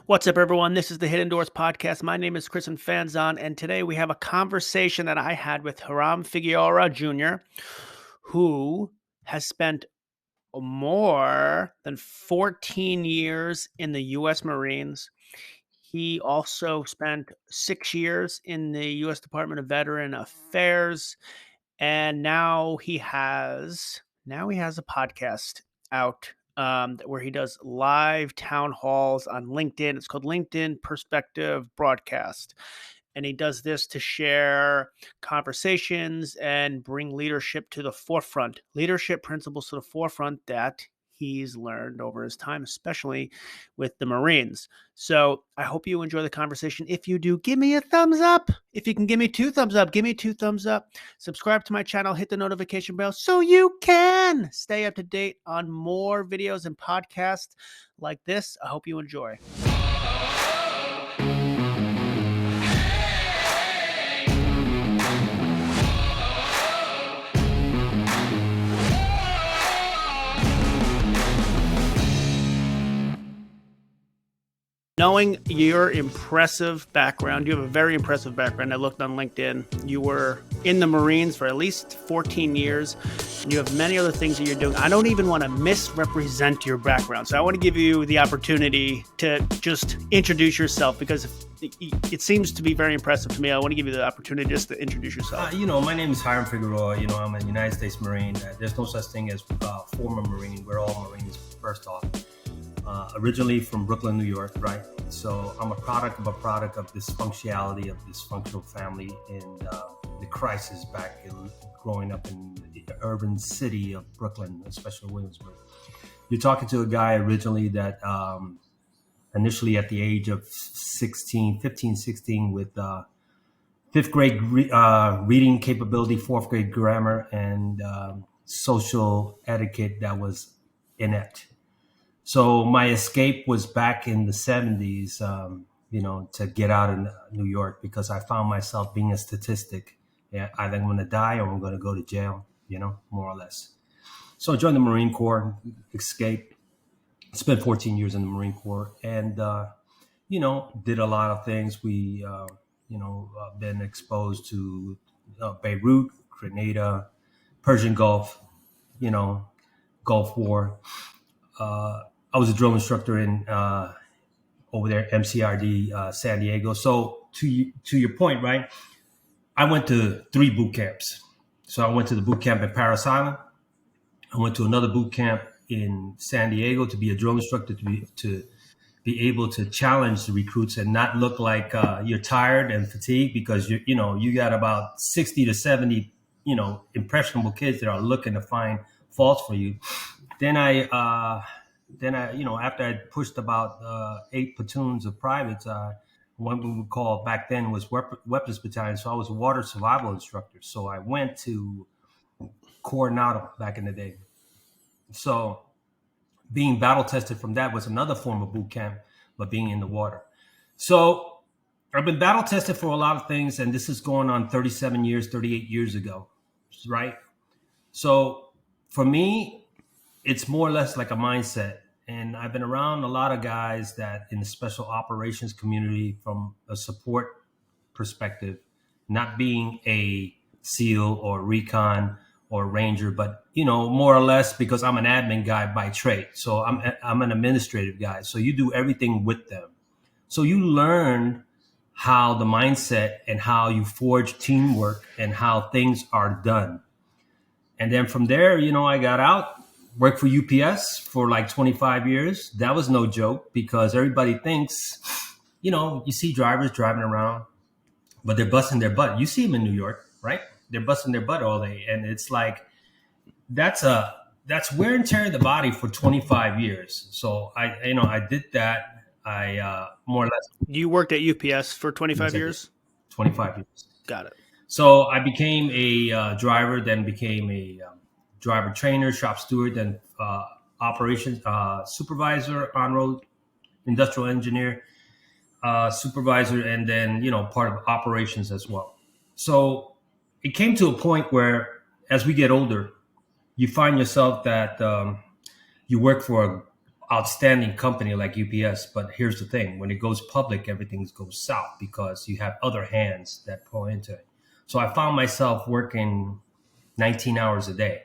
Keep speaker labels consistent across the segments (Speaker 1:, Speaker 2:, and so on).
Speaker 1: What's up, everyone? This is the Hidden Doors Podcast. My name is Chris Fanzon, and today we have a conversation that I had with Hiram Figueroa Jr., who has spent more than 14 years in the U.S. Marines. He also spent 6 years in the U.S. Department of Veteran Affairs, and now he has a podcast out where he does live town halls on LinkedIn. It's called LinkedIn Perspective Broadcast. And he does this to share conversations and bring leadership to the forefront, leadership principles to the forefront that he's learned over his time, especially with the Marines. So I hope you enjoy the conversation. If you do, give me a thumbs up. If you can give me 2 thumbs up, give me 2 thumbs up. Subscribe to my channel, hit the notification bell so you can stay up to date on more videos and podcasts like this. I hope you enjoy. Knowing your impressive background, you have a very impressive background. I looked on LinkedIn. You were in the Marines for at least 14 years. And you have many other things that you're doing. I don't even want to misrepresent your background. So I want to give you the opportunity to just introduce yourself because it seems to be very impressive to me. I want to give you the opportunity just to introduce yourself.
Speaker 2: My name is Hiram Figueroa. I'm a United States Marine. There's no such thing as former Marine. We're all Marines, first off. Originally from Brooklyn, New York, right? So I'm a product of dysfunctionality, of dysfunctional family, and the crisis back growing up in the urban city of Brooklyn, especially Williamsburg. You're talking to a guy originally that initially at the age of 16 with fifth grade reading capability, fourth grade grammar, and social etiquette that was inept. So my escape was back in the 70s, to get out of New York because I found myself being a statistic. Yeah, either I'm going to die or I'm going to go to jail, more or less. So I joined the Marine Corps, escaped, spent 14 years in the Marine Corps, and, did a lot of things. We, been exposed to Beirut, Grenada, Persian Gulf, Gulf War. I was a drill instructor in over there, MCRD, San Diego. So to your point, right? I went to 3 boot camps. So I went to the boot camp at Parris Island. I went to another boot camp in San Diego to be a drill instructor, to be able to challenge the recruits and not look like you're tired and fatigued because you got about 60 to 70 impressionable kids that are looking to find faults for you. Then after I pushed about 8 platoons of privates, what we would call back then was weapons battalion. So I was a water survival instructor. So I went to Coronado back in the day. So being battle tested from that was another form of boot camp, but being in the water. So I've been battle tested for a lot of things, and this is going on 38 years ago, right? So for me, it's more or less like a mindset. And I've been around a lot of guys that in the special operations community from a support perspective, not being a SEAL or recon or ranger, but, more or less because I'm an admin guy by trade. So I'm an administrative guy. So you do everything with them. So you learn how the mindset and how you forge teamwork and how things are done. And then from there, I got out. Worked for UPS for like 25 years. That was no joke because everybody thinks, you see drivers driving around, but they're busting their butt. You see them in New York, right? They're busting their butt all day. And it's like, that's wear and tear of the body for 25 years. So I did that. I more or less.
Speaker 1: You worked at UPS for 25 years?
Speaker 2: 25 years.
Speaker 1: Got it.
Speaker 2: So I became a driver, then became a driver trainer, shop steward, then operations supervisor, on-road industrial engineer, supervisor, and then, part of operations as well. So it came to a point where as we get older, you find yourself that you work for outstanding company like UPS. But here's the thing: when it goes public, everything goes south because you have other hands that pour into it. So I found myself working 19 hours a day.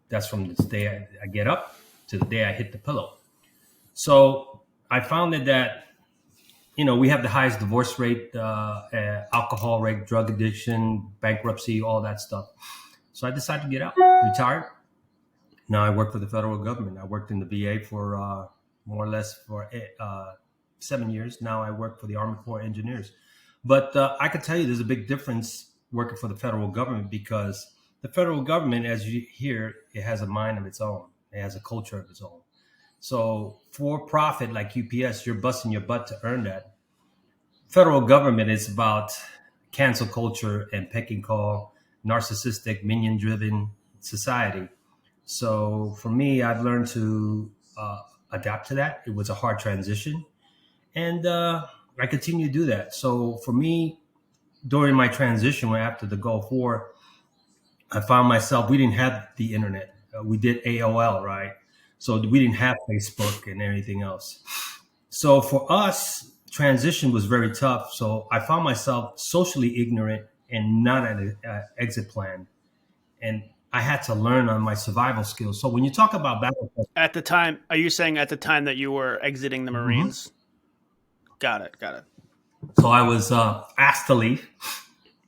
Speaker 2: That's from the day I get up to the day I hit the pillow. So I found that we have the highest divorce rate, alcohol rate, drug addiction, bankruptcy, all that stuff. So I decided to get out, retired. Now I work for the federal government. I worked in the VA for more or less for 7 years. Now I work for the Army Corps of Engineers. But I can tell you there's a big difference working for the federal government because the federal government, as you hear, it has a mind of its own. It has a culture of its own. So for profit like UPS, you're busting your butt to earn that. Federal government is about cancel culture and pecking call, narcissistic, minion-driven society. So for me, I've learned to adapt to that. It was a hard transition, and I continue to do that. So for me, during my transition, after the Gulf War, I found myself. We didn't have the internet. We did AOL, right? So we didn't have Facebook and anything else. So for us, transition was very tough. So I found myself socially ignorant and not an exit plan. And I had to learn on my survival skills. So when you talk about battle
Speaker 1: At the time, are you saying at the time that you were exiting the Marines? Got it.
Speaker 2: so I was asked to leave.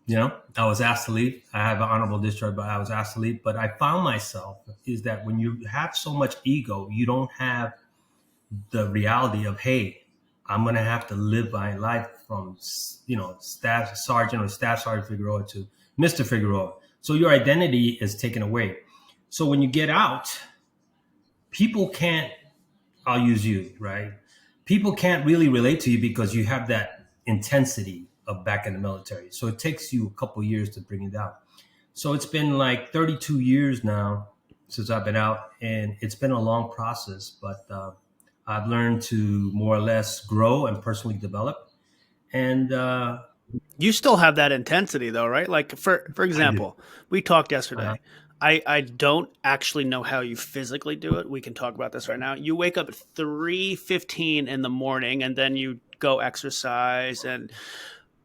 Speaker 2: I was asked to leave. I have an honorable discharge, but I was asked to leave. But I found myself is that when you have so much ego, you don't have the reality of, hey, I'm going to have to live my life from, Staff Sergeant or Staff Sergeant Figueroa to Mr. Figueroa. So your identity is taken away. So when you get out, people can't, I'll use you, right? People can't really relate to you because you have that intensity of back in the military. So it takes you a couple of years to bring it down. So it's been like 32 years now since I've been out, and it's been a long process, but I've learned to more or less grow and personally develop. And
Speaker 1: you still have that intensity though, right? Like for example, we talked yesterday.
Speaker 2: Uh-huh.
Speaker 1: I don't actually know how you physically do it. We can talk about this right now. You wake up at 3:15 in the morning and then you go exercise and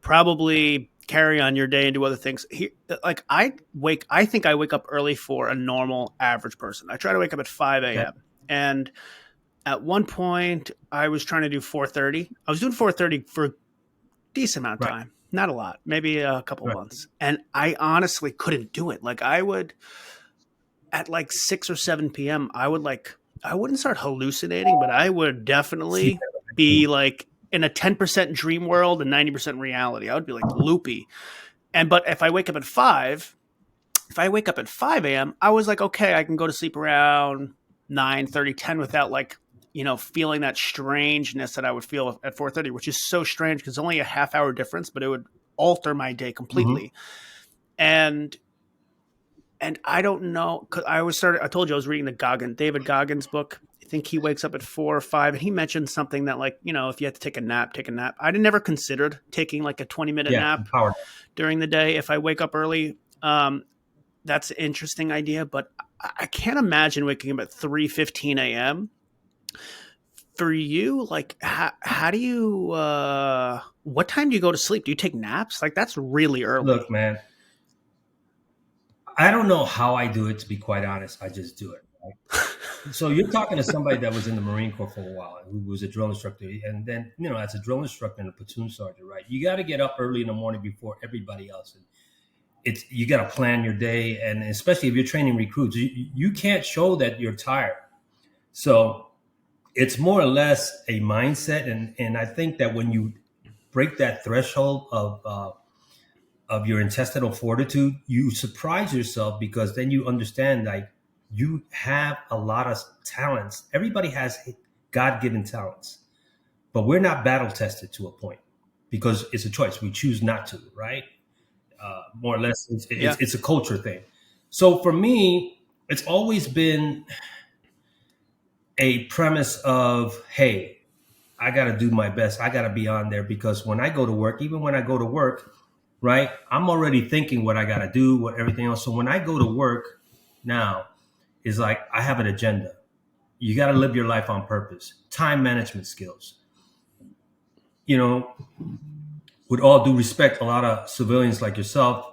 Speaker 1: probably carry on your day and do other things. I think I wake up early for a normal average person. I try to wake up at 5 a.m.
Speaker 2: Okay.
Speaker 1: And at one point I was trying to do 4:30. I was doing 4:30 for a decent amount of time. Not a lot, maybe a couple months. And I honestly couldn't do it. Like I would, at like 6 or 7 p.m., I wouldn't start hallucinating, but I would definitely be like in a 10% dream world and 90% reality. I would be like loopy. But if I wake up at 5 a.m., I was like, okay, I can go to sleep around 9:30, 10 without like, feeling that strangeness that I would feel at 4:30, which is so strange because it's only a half-hour difference, but it would alter my day completely. And I don't know, because I told you I was reading the David Goggins book. I think he wakes up at 4 or 5, and he mentioned something that like, if you had to take a nap, take a nap. I never considered taking like a 20-minute nap during the day if I wake up early. That's an interesting idea, but I can't imagine waking up at 3:15 a.m. For you, like, how do you, what time do you go to sleep? Do you take naps? Like, that's really early.
Speaker 2: Look, man, I don't know how I do it, to be quite honest. I just do it. Right? So you're talking to somebody that was in the Marine Corps for a while, who was a drill instructor. And then, as a drill instructor and a platoon sergeant, right, you got to get up early in the morning before everybody else. And you got to plan your day. And especially if you're training recruits, you can't show that you're tired. So it's more or less a mindset. And I think that when you break that threshold of your intestinal fortitude, you surprise yourself because then you understand like you have a lot of talents. Everybody has God-given talents, but we're not battle tested to a point because it's a choice. We choose not to, right? More or less, it's a culture thing. So for me, it's always been a premise of, hey, I got to do my best. I got to be on there because when I go to work, even when I go to work, right, I'm already thinking what I got to do, what everything else. So when I go to work now, is like I have an agenda. You got to live your life on purpose. Time management skills. You know, with all due respect, a lot of civilians like yourself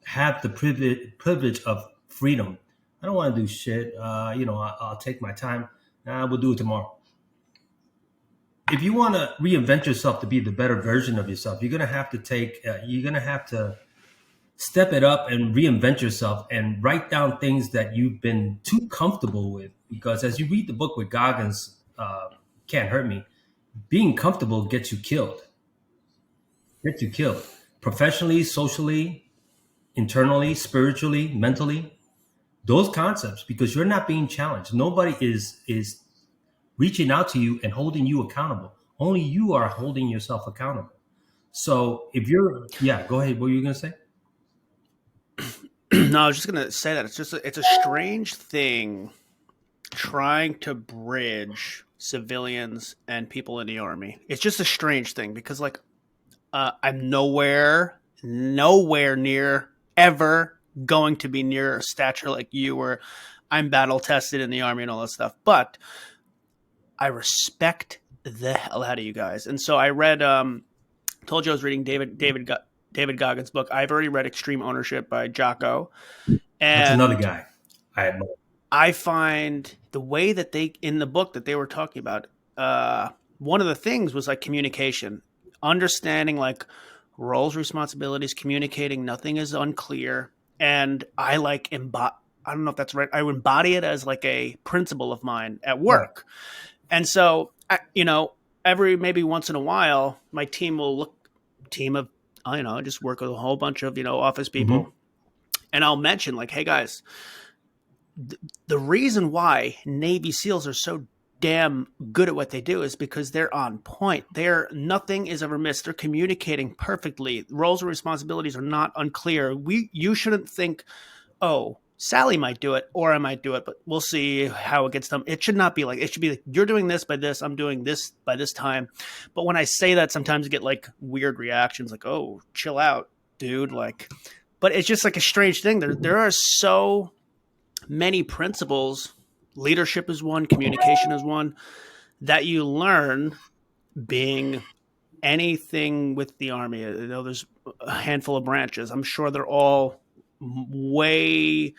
Speaker 2: have the privilege of freedom. I don't want to do shit. I'll take my time. We'll do it tomorrow. If you want to reinvent yourself to be the better version of yourself, you're gonna have to step it up and reinvent yourself and write down things that you've been too comfortable with. Because as you read the book with Goggins, Can't Hurt Me, being comfortable gets you killed. Gets you killed. Professionally, socially, internally, spiritually, mentally. Those concepts, because you're not being challenged. Nobody is reaching out to you and holding you accountable. Only you are holding yourself accountable. So if you're, yeah, go ahead. What were you gonna say?
Speaker 1: No, I was just gonna say that it's a strange thing trying to bridge civilians and people in the army. It's just a strange thing because like I'm nowhere near ever going to be near a stature like you where I'm battle tested in the army and all that stuff. But I respect the hell out of you guys. And so I read told you I was reading David Goggins' book. I've already read Extreme Ownership by Jocko.
Speaker 2: That's another
Speaker 1: And
Speaker 2: guy I admire.
Speaker 1: I find the way that they in the book that they were talking about, one of the things was like communication, understanding like roles, responsibilities, communicating. Nothing is unclear, and I like I don't know if that's right. I embody it as like a principle of mine at
Speaker 2: Right.
Speaker 1: work, and so every maybe once in a while, my team will team of I just work with a whole bunch of office
Speaker 2: Mm-hmm.
Speaker 1: people, and I'll mention like, hey guys, the reason why Navy SEALs are so damn good at what they do is because they're on point. Nothing is ever missed. They're communicating perfectly. Roles and responsibilities are not unclear. You shouldn't think, oh, Sally might do it or I might do it, but we'll see how it gets done. It should not be like, it should be like, you're doing this by this, I'm doing this by this time. But when I say that, sometimes you get like weird reactions like, oh, chill out, dude. Like, but it's just like a strange thing. There are so many principles. Leadership is one, communication is one that you learn being anything with the army. There's a handful of branches. I'm sure they're all way.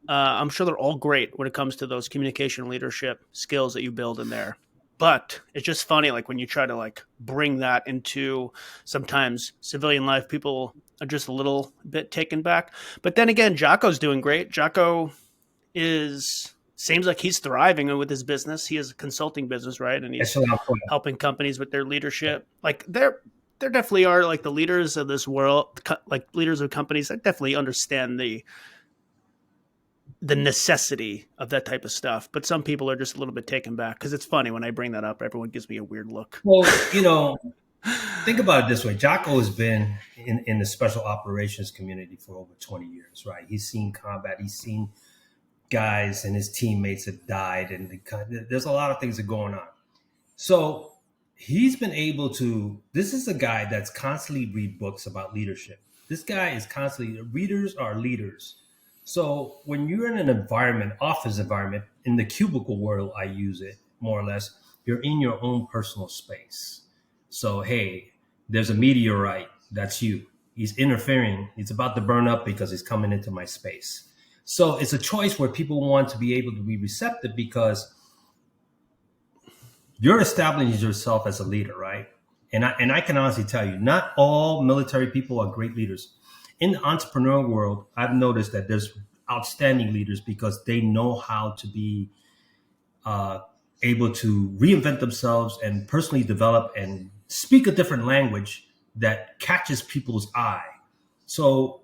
Speaker 1: I'm sure they're all great when it comes to those communication and leadership skills that you build in there. But it's just funny, like when you try to like bring that into sometimes civilian life, people are just a little bit taken back. But then again, Jocko's doing great. Jocko seems like he's thriving with his business. He has a consulting business, right? And he's
Speaker 2: Excellent point.
Speaker 1: helping companies with their leadership. Like there definitely are like the leaders of this world, like leaders of companies that definitely understand the necessity of that type of stuff. But some people are just a little bit taken back because it's funny when I bring that up, everyone gives me a weird look.
Speaker 2: Well, think about it this way. Jocko has been in the special operations community for over 20 years, right? He's seen combat. He's seen guys and his teammates have died, and there's a lot of things that are going on. So he's been able to. This is a guy that's constantly read books about leadership. This guy is constantly. Readers are leaders. So when you're in an environment, office environment, in the cubicle world, I use it more or less. You're in your own personal space. So hey, there's a meteorite. That's you. He's interfering. He's about to burn up because he's coming into my space. So it's a choice where people want to be able to be receptive because you're establishing yourself as a leader, right? And I can honestly tell you, not all military people are great leaders. In the entrepreneurial world, I've noticed that there's outstanding leaders because they know how to be uh, able to reinvent themselves and personally develop and speak a different language that catches people's eye. So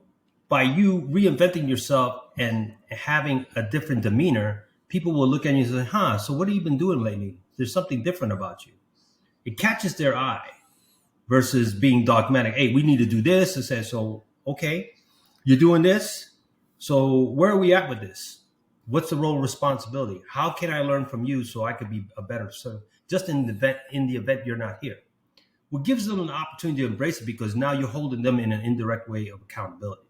Speaker 2: by you reinventing yourself and having a different demeanor, people will look at you and say, huh, so what have you been doing lately? There's something different about you. It catches their eye versus being dogmatic. Hey, we need to do this. And say, so, okay, you're doing this. So where are we at with this? What's the role of responsibility? How can I learn from you so I could be a better servant? Just in the event you're not here. What gives them an opportunity to embrace it because now you're holding them in an indirect way of accountability.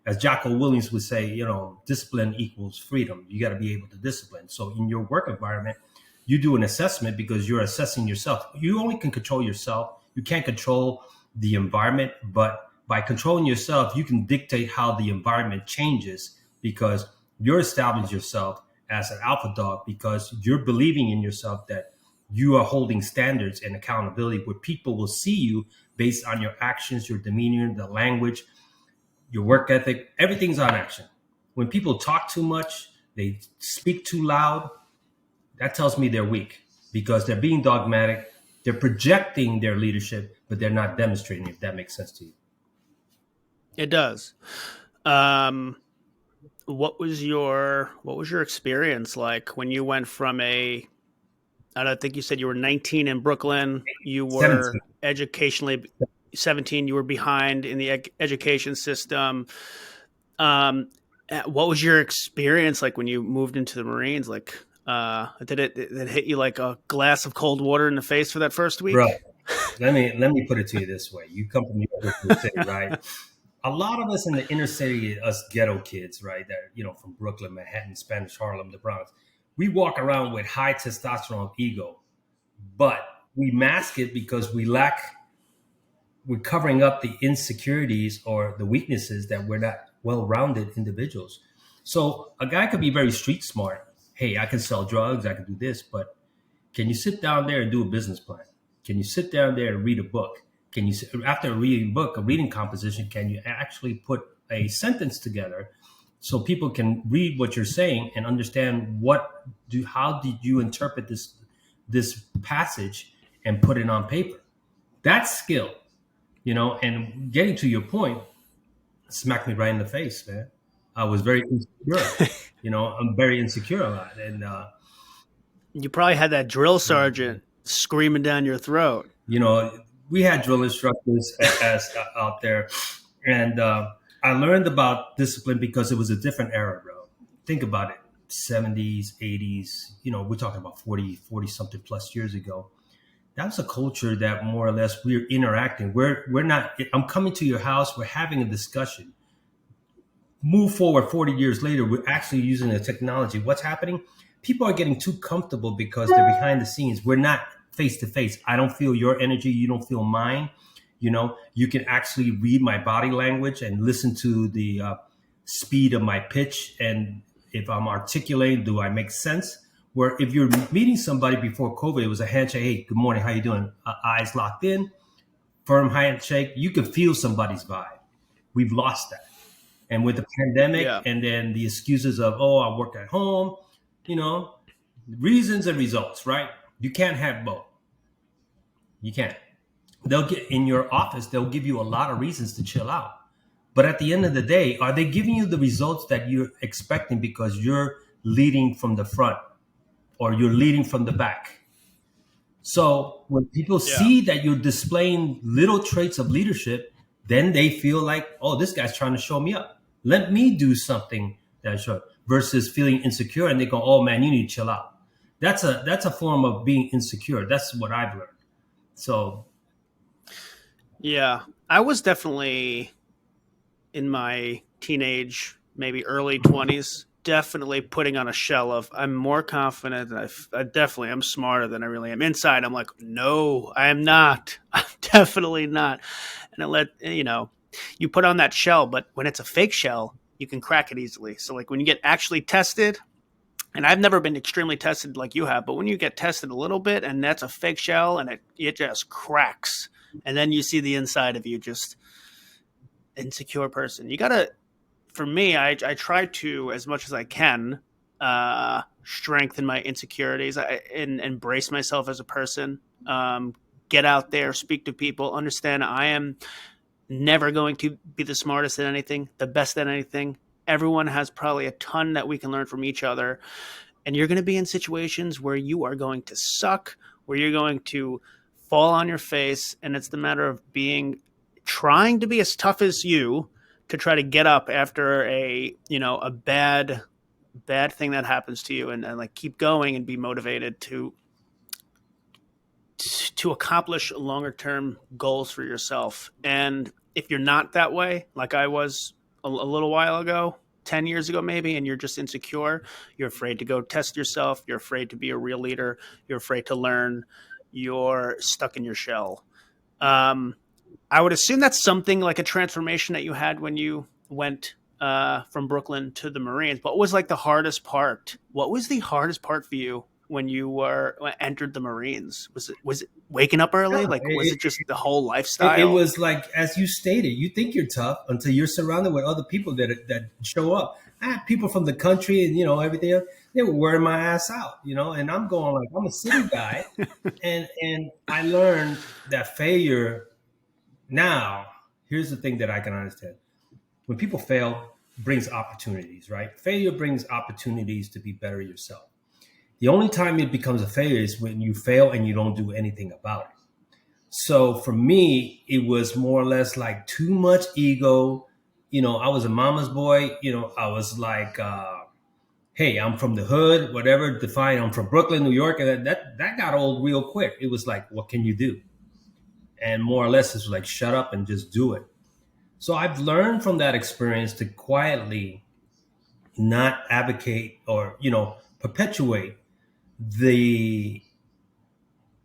Speaker 2: As Jocko Williams would say, discipline equals freedom. You got to be able to discipline. So in your work environment, you do an assessment because you're assessing yourself. You only can control yourself. You can't control the environment, but by controlling yourself, you can dictate how the environment changes because you're establishing yourself as an alpha dog because you're believing in yourself that you are holding standards and accountability where people will see you based on your actions, your demeanor, the language, your work ethic. Everything's on action. When people talk too much, they speak too loud, that tells me they're weak because they're being dogmatic. They're projecting their leadership, but they're not demonstrating, if that makes sense to you.
Speaker 1: It does. Um, what was your experience like when you went from I don't think you said you were 19 in Brooklyn. You
Speaker 2: 17.
Speaker 1: were educationally 17. You were behind in the education system. Um, what was your experience like when you moved into the Marines? Like, did it hit you like a glass of cold water in the face for that first
Speaker 2: Bro,
Speaker 1: week?
Speaker 2: let me put it to you this way. You come from New York City, right? A lot of us in the inner city, us ghetto kids, right, that from Brooklyn, Manhattan, Spanish Harlem, the Bronx, we walk around with high testosterone ego, but we mask it because we're covering up the insecurities or the weaknesses that we're not well-rounded individuals. So a guy could be very street smart. Hey, I can sell drugs, I can do this, but can you sit down there and do a business plan? Can you sit down there and read a book? Can you, after a reading book, a reading composition, can you actually put a sentence together so people can read what you're saying and understand how did you interpret this passage and put it on paper? That's skill, and getting to your point, smacked me right in the face, man. I was very insecure. I'm very insecure a lot. And,
Speaker 1: You probably had that drill sergeant screaming down your throat.
Speaker 2: you know, we had drill instructors as out there. And I learned about discipline because it was a different era, bro. Think about it. 70s, 80s, we're talking about 40 something plus years ago. That was a culture that more or less we're interacting. We're not, I'm coming to your house, we're having a discussion. Move forward 40 years later, we're actually using the technology. What's happening? People are getting too comfortable because they're behind the scenes. We're not face to face. I don't feel your energy. You don't feel mine. You can actually read my body language and listen to the speed of my pitch. And if I'm articulating, do I make sense? Where if you're meeting somebody before COVID, it was a handshake. Hey, good morning. How you doing? Eyes locked in, firm handshake. You can feel somebody's vibe. We've lost that. And with the pandemic
Speaker 1: Yeah.
Speaker 2: and then the excuses of, oh, I work at home, you know, reasons and results, right? You can't have both. You can't. They'll get in your office, they'll give you a lot of reasons to chill out. But at the end of the day, are they giving you the results that you're expecting because you're leading from the front or you're leading from the back? So when people
Speaker 1: Yeah.
Speaker 2: see that you're displaying little traits of leadership, then they feel like, oh, this guy's trying to show me up. Let me do something that's right. Versus feeling insecure and they go, oh man, you need to chill out. That's a form of being insecure. That's what I've learned. So
Speaker 1: Yeah. I was definitely in my teenage, maybe early 20s, definitely putting on a shell of I'm more confident than I definitely am smarter than I really am. Inside, I'm like, no, I am not. I'm definitely not. And you put on that shell, but when it's a fake shell, you can crack it easily. So like when you get actually tested, and I've never been extremely tested like you have, but when you get tested a little bit and that's a fake shell and it just cracks, and then you see the inside of you, just insecure person. You gotta, for me, I try to, as much as I can, strengthen my insecurities and embrace myself as a person. Get out there, speak to people, understand I am never going to be the smartest at anything, the best at anything. Everyone has probably a ton that we can learn from each other. And you're going to be in situations where you are going to suck, where you're going to fall on your face. And it's the matter of trying to be as tough as you to try to get up after a bad thing that happens to you, and like keep going and be motivated to accomplish longer term goals for yourself. And if you're not that way, like I was, a little while ago, 10 years ago maybe, and you're just insecure. You're afraid to go test yourself. You're afraid to be a real leader. You're afraid to learn. You're stuck in your shell. Um, I would assume that's something like a transformation that you had when you went from Brooklyn to the Marines. What was like the hardest part? What was the hardest part for you when you were entered the Marines? Was it waking up
Speaker 2: No,
Speaker 1: early? Like was
Speaker 2: it,
Speaker 1: it just the whole
Speaker 2: it
Speaker 1: lifestyle?
Speaker 2: was like, as you stated, you think you're tough until you're surrounded with other people that show up. I had people from the country and everything else. They were wearing my ass out, and I'm going like, I'm a city guy, and I learned that failure. Now, here's the thing that I can understand: when people fail, brings opportunities, right? Failure brings opportunities to be better yourself. The only time it becomes a failure is when you fail and you don't do anything about it. So for me, it was more or less like too much ego. I was a mama's boy. I was like, hey, I'm from the hood, whatever. Define, I'm from Brooklyn, New York, and that got old real quick. It was like, what can you do? And more or less, it's like, shut up and just do it. So I've learned from that experience to quietly not advocate or perpetuate the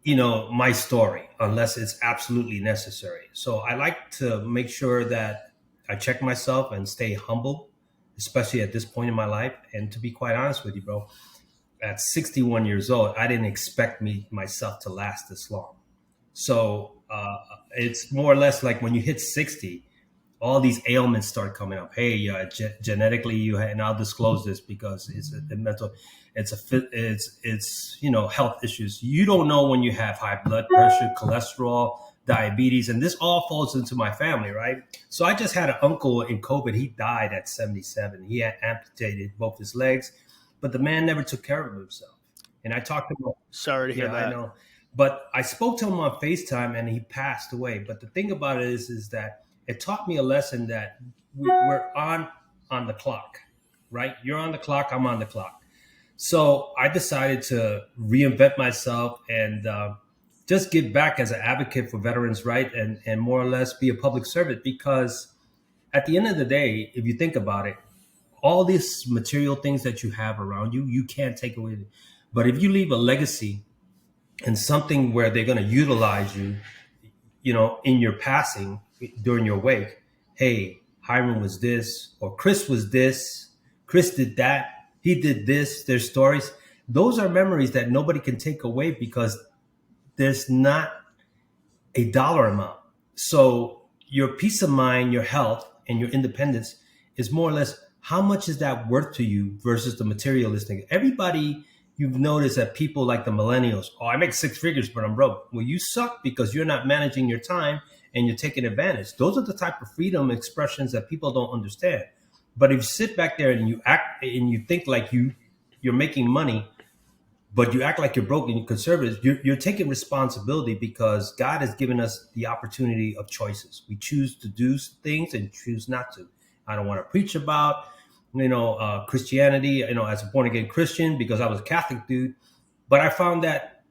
Speaker 2: my story unless it's absolutely necessary. So I like to make sure that I check myself and stay humble, especially at this point in my life. And to be quite honest with you, bro, at 61 years old, I didn't expect myself to last this long. So it's more or less like when you hit 60, all these ailments start coming up. Hey, genetically, and I'll disclose this because it's a mental, it's health issues. You don't know when you have high blood pressure, cholesterol, diabetes, and this all falls into my family, right? So I just had an uncle in COVID. He died at 77. He had amputated both his legs, but the man never took care of himself. And I talked to him.
Speaker 1: Sorry to hear
Speaker 2: Yeah, I
Speaker 1: that.
Speaker 2: know. But I spoke to him on FaceTime and he passed away. But the thing about it is that it taught me a lesson that we're on the clock, right? You're on the clock, I'm on the clock. So I decided to reinvent myself and just give back as an advocate for veterans' right and more or less be a public servant because at the end of the day, if you think about it, all these material things that you have around you, you can't take away. But if you leave a legacy and something where they're going to utilize you, in your passing during your wake, hey, Hiram was this, or Chris was this, Chris did that, he did this, there's stories. Those are memories that nobody can take away because there's not a dollar amount. So your peace of mind, your health, and your independence is more or less how much is that worth to you versus the materialistic. Everybody, you've noticed that people like the millennials, oh, I make six figures, but I'm broke. Well, you suck because you're not managing your time and you're taking advantage. Those are the type of freedom expressions that people don't understand. But if you sit back there and you act and you think like you're making money, but you act like you're broke and you're conservative, you're taking responsibility because God has given us the opportunity of choices. We choose to do things and choose not to. I don't want to preach about, Christianity, as a born again Christian because I was a Catholic dude. But I found that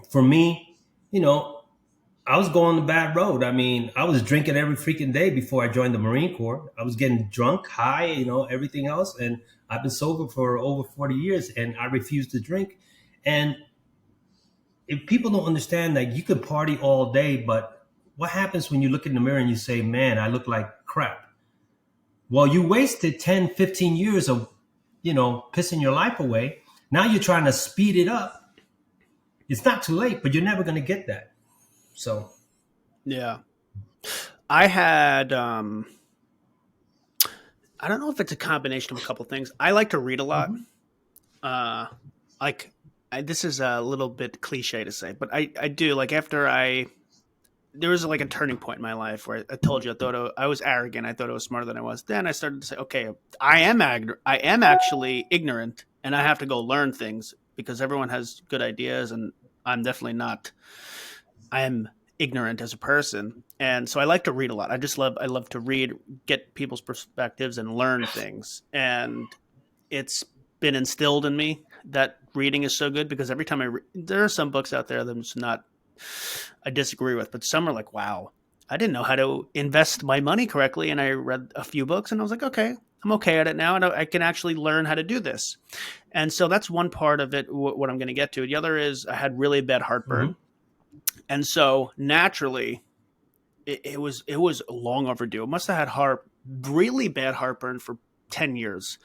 Speaker 2: for me, I was going the bad road. I mean, I was drinking every freaking day before I joined the Marine Corps. I was getting drunk, high, everything else. And I've been sober for over 40 years and I refuse to drink. And if people don't understand that you could party all day, but what happens when you look in the mirror and you say, man, I look like crap? Well, you wasted 10, 15 years of, pissing your life away. Now you're trying to speed it up. It's not too late, but you're never going to get that. So,
Speaker 1: Yeah. I had I don't know if it's a combination of a couple things. I like to read a lot.
Speaker 2: mhm.
Speaker 1: Uh like this is a little bit cliche to say, but I do like after I there was like a turning point in my life where I told you I was arrogant. I thought I was smarter than I was. Then I started to say, okay, I am actually ignorant, and I have to go learn things because everyone has good ideas, and I'm definitely not. I am ignorant as a person, and so I like to read a lot. I love to read, get people's perspectives, and learn things. And it's been instilled in me that reading is so good because every time there are some books out there that I'm just not I disagree with, but some are like, wow. I didn't know how to invest my money correctly. And I read a few books and I was like, okay, I'm okay at it now. And I can actually learn how to do this. And so that's one part of it, what I'm going to get to. The other is I had really bad
Speaker 2: Mm-hmm.
Speaker 1: heartburn. And so naturally, it was long overdue. It must have had really bad heartburn for 10 years.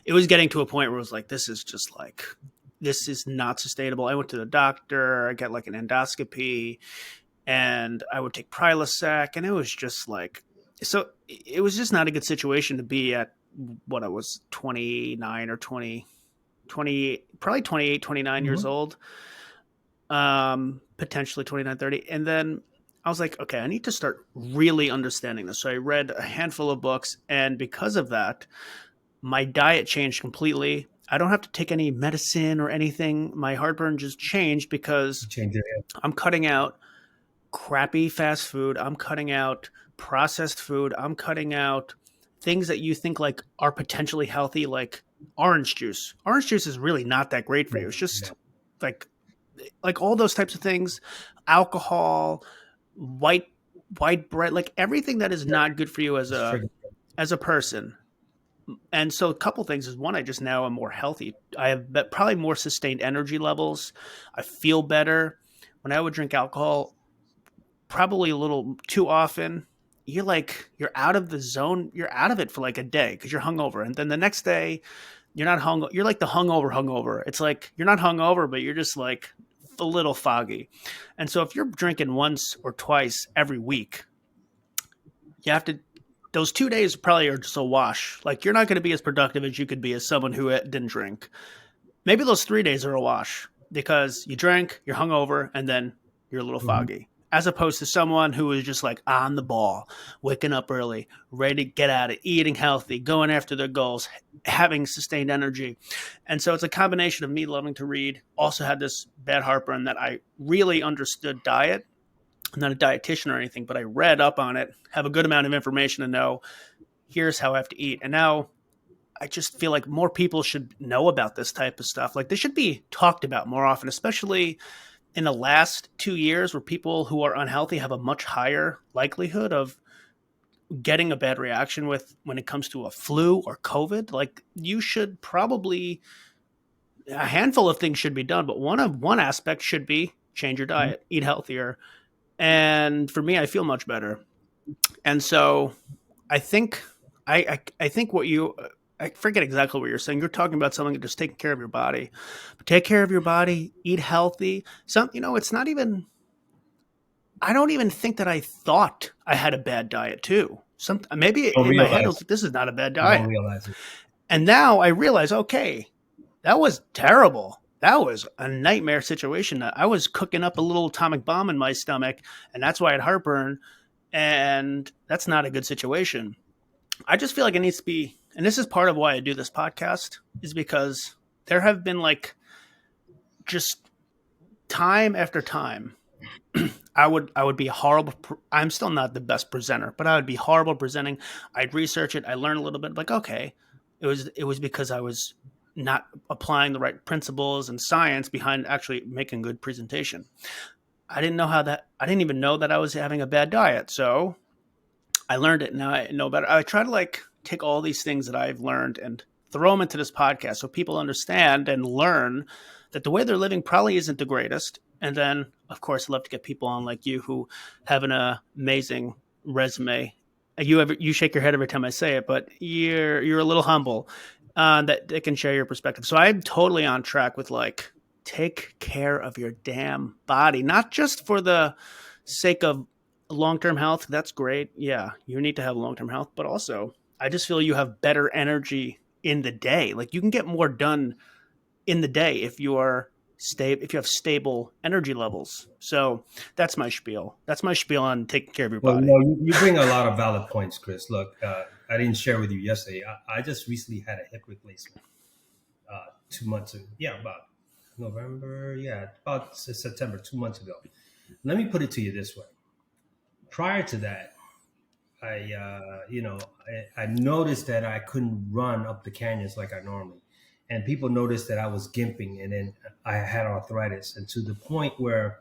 Speaker 1: It was getting to a point where it was like, this is not sustainable. I went to the doctor, I got like an endoscopy, and I would take Prilosec, and it was just like, so it was just not a good situation to be at. What, I was 29 or 20, 20, probably 28, 29 years
Speaker 2: Mm-hmm.
Speaker 1: old, potentially 29, 30. And then I was like, okay, I need to start really understanding this. So I read a handful of books, and because of that, my diet changed completely. I don't have to take any medicine or anything. My heartburn just changed because
Speaker 2: Change it.
Speaker 1: I'm cutting out crappy fast food. I'm cutting out processed food. I'm cutting out things that you think like are potentially healthy, like orange juice. Orange juice is really not that great for
Speaker 2: Yeah.
Speaker 1: you. It's
Speaker 2: Yeah.
Speaker 1: just like all those types of things, alcohol, white white bread, like everything that is not good for you
Speaker 2: It's trigger.
Speaker 1: as a person. And so a couple things is, one, I just now am more healthy. I have probably more sustained energy levels. I feel better. When I would drink alcohol, probably a little too often, you're out of the zone. You're out of it for like a day because you're hungover, and then the next day you're not hung. You're like the hungover. It's like you're not hungover, but you're just like a little foggy. And so if you're drinking once or twice every week, you have to. Those 2 days probably are just a wash. Like you're not going to be as productive as you could be as someone who didn't drink. Maybe those 3 days are a wash because you drank, you're hungover, and then you're a little
Speaker 2: Mm-hmm.
Speaker 1: foggy. As opposed to someone who is just like on the ball, waking up early, ready to get at it, eating healthy, going after their goals, having sustained energy. And so it's a combination of me loving to read, also had this bad heartburn that I really understood diet. I'm not a dietitian or anything, but I read up on it, have a good amount of information to know here's how I have to eat. And now I just feel like more people should know about this type of stuff. Like, they should be talked about more often, especially in the last 2 years where people who are unhealthy have a much higher likelihood of getting a bad reaction with when it comes to a flu or COVID. Like, you should probably, a handful of things should be done, but one aspect should be change your diet, eat healthier. And for me, I feel much better. And so I think I think what you, I forget exactly what you're saying. You're talking about something just taking care of your body. But take care of your body, eat healthy. It's not even, I don't even think that I thought I had a bad diet too. Maybe
Speaker 2: Don't
Speaker 1: in my head I was
Speaker 2: realize
Speaker 1: like, this is not a bad
Speaker 2: you don't
Speaker 1: diet.
Speaker 2: realize it.
Speaker 1: And now I realize, okay, that was terrible. That was a nightmare situation. I was cooking up a little atomic bomb in my stomach, and that's why I had heartburn. And that's not a good situation. I just feel like it needs to be, and this is part of why I do this podcast, is because there have been like just time after time. I would be horrible. I'm still not the best presenter, but I would be horrible presenting. I'd research it. I learn a little bit. Like, okay, it was because I was not applying the right principles and science behind actually making good presentation. I didn't know how that. I didn't even know that I was having a bad diet. So I learned it. Now I know better. I try to like take all these things that I've learned and throw them into this podcast so people understand and learn that the way they're living probably isn't the greatest. And then, of course, I love to get people on like you who have an amazing resume. You shake your head every time I say it, but you're a little humble, that they can share your perspective. So I'm totally on track with like, take care of your damn body, not just for the sake of long-term health. That's great. Yeah, you need to have long-term health, but also I just feel you have better energy in the day. Like, you can get more done in the day if you are stable, if you have stable energy levels. So that's my spiel. That's my spiel on taking care of your
Speaker 2: Well,
Speaker 1: body.
Speaker 2: you bring a lot of valid points, Chris. Look, I didn't share with you yesterday. I just recently had a hip replacement 2 months ago. Yeah, about November. Yeah, about September, 2 months ago. Let me put it to you this way. Prior to that, I noticed that I couldn't run up the canyons like I normally, and people noticed that I was gimping, and then I had arthritis, and to the point where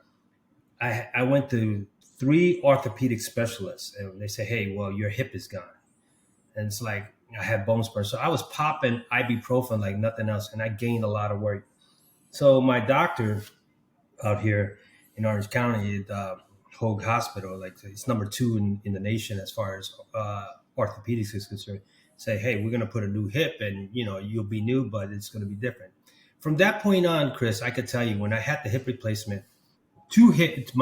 Speaker 2: I went to three orthopedic specialists, and they say, "Hey, well, your hip is gone," and it's like I had bone spurs, so I was popping ibuprofen like nothing else, and I gained a lot of weight. So my doctor out here in Orange County at Hoag Hospital, like it's number two in the nation as far as orthopedics is concerned, say, hey, we're going to put a new hip and, you'll be new, but it's going to be different. From that point on, Chris, I could tell you when I had the hip replacement, think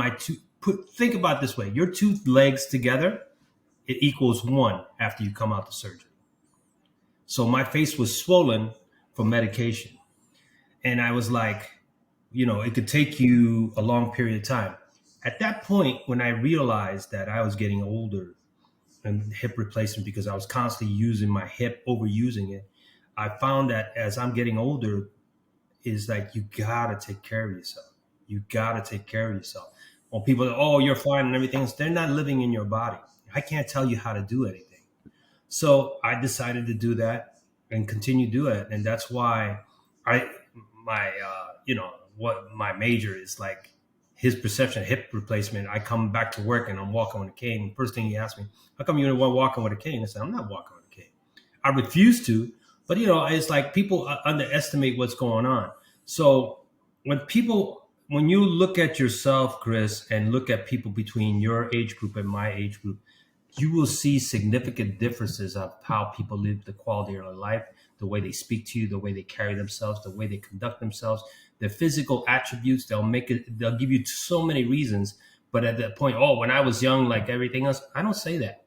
Speaker 2: about it this way. Your two legs together, it equals one after you come out the surgery. So my face was swollen from medication. And I was like, it could take you a long period of time. At that point, when I realized that I was getting older and hip replacement because I was constantly using my hip, overusing it, I found that as I'm getting older, is like, you got to take care of yourself. You got to take care of yourself. When people are, oh, you're fine and everything else, they're not living in your body. I can't tell you how to do anything. So I decided to do that and continue to do it. And that's why what my major is like his perception of hip replacement. I come back to work and I'm walking with a cane. First thing he asked me, how come you're walking with a cane? I said, I'm not walking with a cane. I refuse to, but it's like people underestimate what's going on. So when you look at yourself, Chris, and look at people between your age group and my age group, you will see significant differences of how people live, the quality of their life, the way they speak to you, the way they carry themselves, the way they conduct themselves, their physical attributes. They'll give you so many reasons. But at that point, when I was young, like everything else, I don't say that.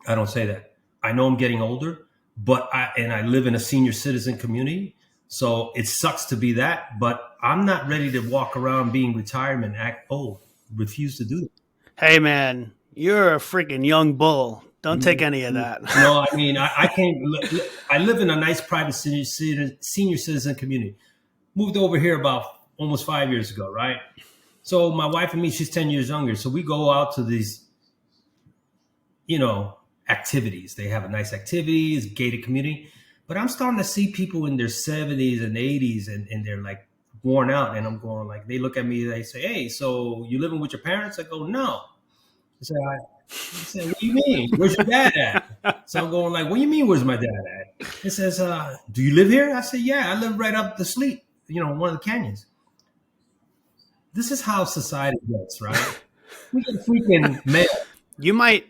Speaker 2: I know I'm getting older, but I live in a senior citizen community. So it sucks to be that, but I'm not ready to walk around being retired and act old. Refuse to do that.
Speaker 1: Hey, man, you're a freaking young bull. Don't take any of that.
Speaker 2: No, I mean, I can't. I live in a nice private senior citizen community. Moved over here about almost 5 years ago, right? So my wife and me, she's 10 years younger. So we go out to these, activities. They have a nice activities, gated community. But I'm starting to see people in their 70s and 80s and they're like worn out. And I'm going like, they look at me, they say, hey, so you living with your parents? I go, no. I said, what do you mean? Where's your dad at? So I'm going like, what do you mean, where's my dad at? He says, do you live here? I said, yeah, I live right up the street, one of the canyons. This is how society gets, right? We get freaking mail.
Speaker 1: You might.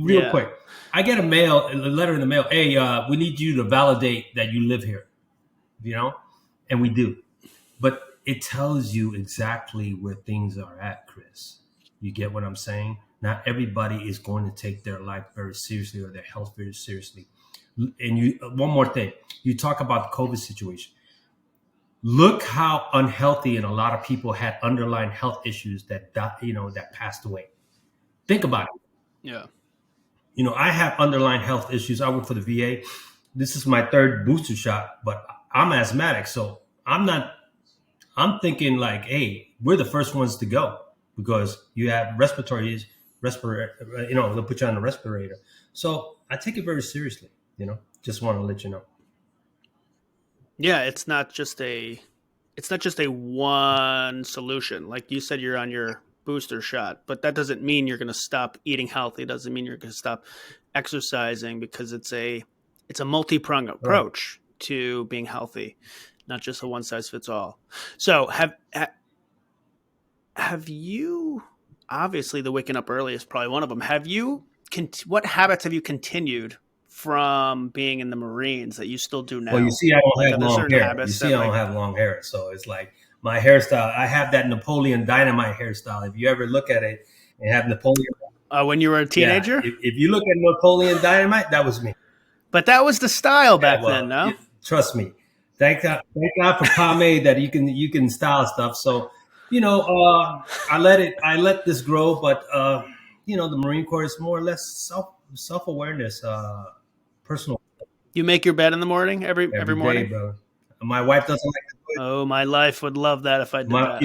Speaker 2: Real quick. I get a letter in the mail. Hey, we need you to validate that you live here, and we do. But it tells you exactly where things are at, Chris. You get what I'm saying? Not everybody is going to take their life very seriously or their health very seriously. And one more thing. You talk about the COVID situation. Look how unhealthy and a lot of people had underlying health issues that passed away. Think about it.
Speaker 1: Yeah.
Speaker 2: I have underlying health issues. I work for the VA. This is my third booster shot, but I'm asthmatic. So I'm thinking like, hey, we're the first ones to go because you have respiratory, they'll put you on a respirator. So I take it very seriously, just want to let you know.
Speaker 1: Yeah. It's not just a one solution. Like you said, you're on your booster shot, but that doesn't mean you're going to stop eating healthy. It doesn't mean you're going to stop exercising because it's a multi-pronged approach to being healthy, not just a one size fits all. So have you, obviously the waking up early is probably one of them. What habits have you continued from being in the Marines that you still do now?
Speaker 2: Well, you see, I don't have long hair. I don't have long hair. So it's like, my hairstyle, I have that Napoleon Dynamite hairstyle. If you ever look at it and have Napoleon.
Speaker 1: When you were a teenager?
Speaker 2: Yeah, if you look at Napoleon Dynamite, that was me.
Speaker 1: But that was the style back then, no?
Speaker 2: Trust me. Thank God for pomade that you can style stuff. So, I let this grow, but the Marine Corps is more or less self-awareness, personal. You
Speaker 1: make your bed in the morning every morning?
Speaker 2: Day, brother. My wife doesn't like to do it.
Speaker 1: Oh, my life would love that if I did that.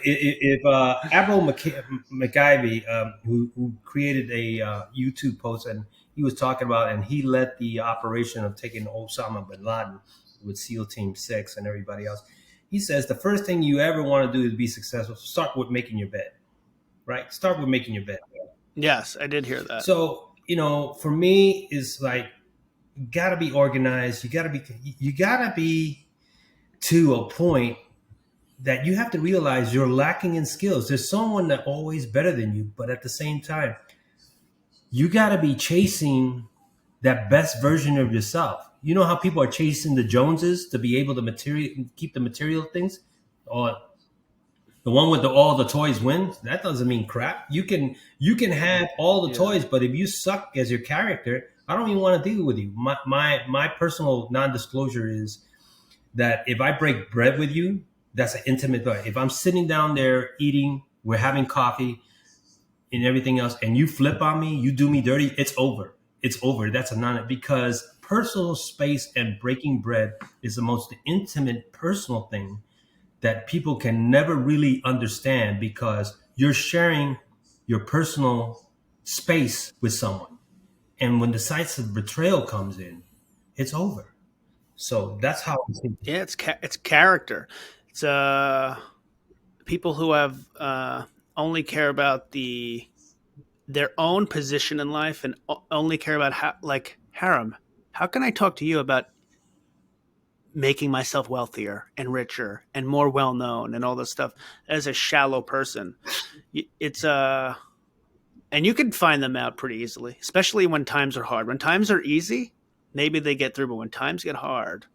Speaker 2: If Admiral McIvy, who created a YouTube post, and he was talking about, and he led the operation of taking Osama bin Laden with SEAL Team 6 and everybody else. He says the first thing you ever want to do is be successful. Start with making your bed. right? Start with making your bed.
Speaker 1: Yes, I did hear that.
Speaker 2: So, for me, is like, you gotta be organized. You gotta be to a point that you have to realize you're lacking in skills. There's someone that always better than you, but at the same time, you gotta be chasing that best version of yourself. You know how people are chasing the Joneses to be able to keep the material things, or the one with all the toys wins. That doesn't mean crap. You can have all the
Speaker 1: Yeah.
Speaker 2: toys, but if you suck as your character, I don't even want to deal with you. My personal non-disclosure is that if I break bread with you, that's an intimate bread. If I'm sitting down there eating, we're having coffee and everything else, and you flip on me, you do me dirty, it's over. It's over. That's a non, because personal space and breaking bread is the most intimate personal thing that people can never really understand, because you're sharing your personal space with someone. And when the sights of betrayal comes in, it's over. So that's how I think.
Speaker 1: Yeah, it's character. It's people who have only care about their own position in life and only care about how, like Harem. How can I talk to you about making myself wealthier and richer and more well known and all this stuff as a shallow person? It's and you can find them out pretty easily, especially when times are hard. When times are easy, maybe they get through, but when times get hard,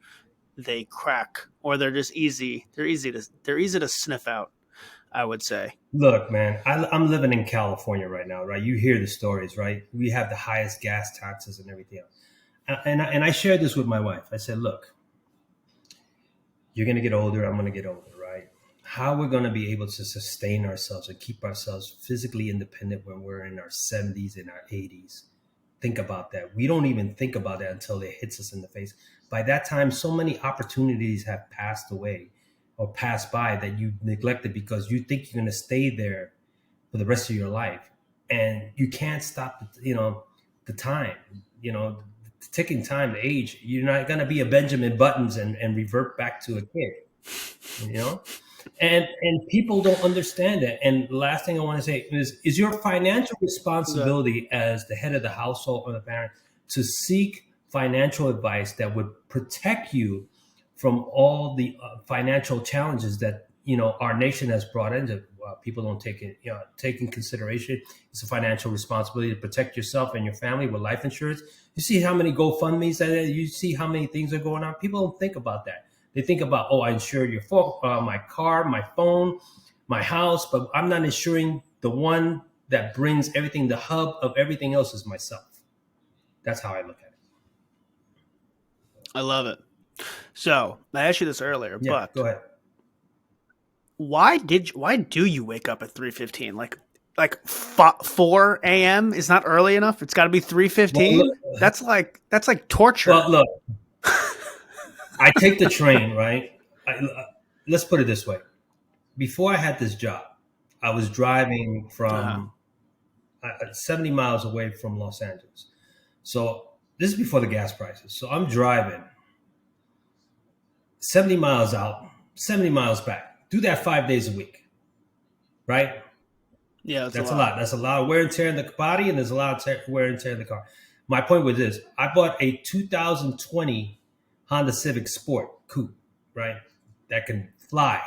Speaker 1: they crack, or they're just easy. They're easy to sniff out, I would say.
Speaker 2: Look, man, I'm living in California right now, right? You hear the stories, right? We have the highest gas taxes and everything else. And I shared this with my wife. I said, look, you're going to get older. I'm going to get older, right? How we're going to be able to sustain ourselves and keep ourselves physically independent when we're in our 70s and our 80s. Think about that. We don't even think about that until it hits us in the face. By that time, so many opportunities have passed away or passed by that you neglected because you think you're going to stay there for the rest of your life, and you can't stop the time, the ticking time, the age. You're not going to be a Benjamin Buttons and revert back to a kid, you know and people don't understand that. And the last thing I want to say is your financial
Speaker 1: The,
Speaker 2: responsibility as the head of the household or the parent to seek financial advice that would protect you from all the financial challenges that our nation has brought into. People don't take in consideration. It's a financial responsibility to protect yourself and your family with life insurance. You see how many GoFundMe's that you see how many things are going on. People don't think about that. They think about, oh, I insured your phone, my car, my phone, my house, but I'm not insuring the one that brings everything. The hub of everything else is myself. That's how I look at it.
Speaker 1: I love it. So I asked you this earlier,
Speaker 2: Yeah,
Speaker 1: but
Speaker 2: go ahead.
Speaker 1: why do you wake up at 3:15? Like 4 a.m. is not early enough. It's got to be three
Speaker 2: Well,
Speaker 1: fifteen.
Speaker 2: look,
Speaker 1: That's like torture.
Speaker 2: well, look, I take the train, right? Let's put it this way. Before I had this job, I was driving
Speaker 1: Uh-huh.
Speaker 2: from 70 miles away from Los Angeles. So this is before the gas prices. So I'm driving 70 miles out, 70 miles back. Do that 5 days a week, right?
Speaker 1: Yeah, it's a
Speaker 2: That's a
Speaker 1: lot.
Speaker 2: lot. That's a lot of wear and tear in the body, and there's a lot of wear and tear in the car. My point was this: I bought a 2020 Honda Civic Sport Coupe, right? That can fly.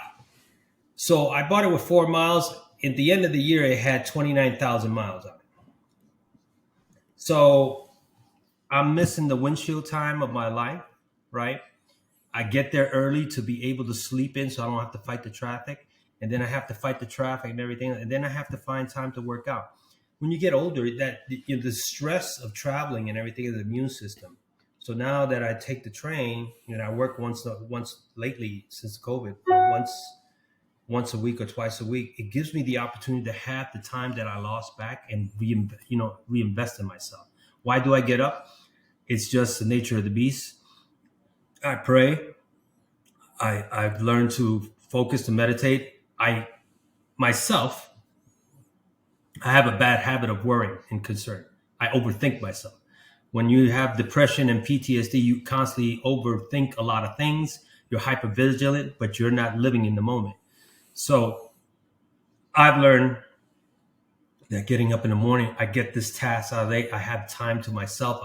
Speaker 2: So I bought it with 4 miles. At the end of the year, it had 29,000 miles on it. So I'm missing the windshield time of my life, right? I get there early to be able to sleep in so I don't have to fight the traffic. And then I have to fight the traffic and everything. And then I have to find time to work out. When you get older, the stress of traveling and everything is the immune system. So now that I take the train, I work once lately since COVID, once a week or twice a week. It gives me the opportunity to have the time that I lost back and reinvest in myself. Why do I get up? It's just the nature of the beast. I pray. I've learned to focus, to meditate. Myself, I have a bad habit of worrying and concern. I overthink myself. When you have depression and PTSD, you constantly overthink a lot of things. You're hypervigilant, but you're not living in the moment. So I've learned that getting up in the morning, I get this task out of the day. I have time to myself.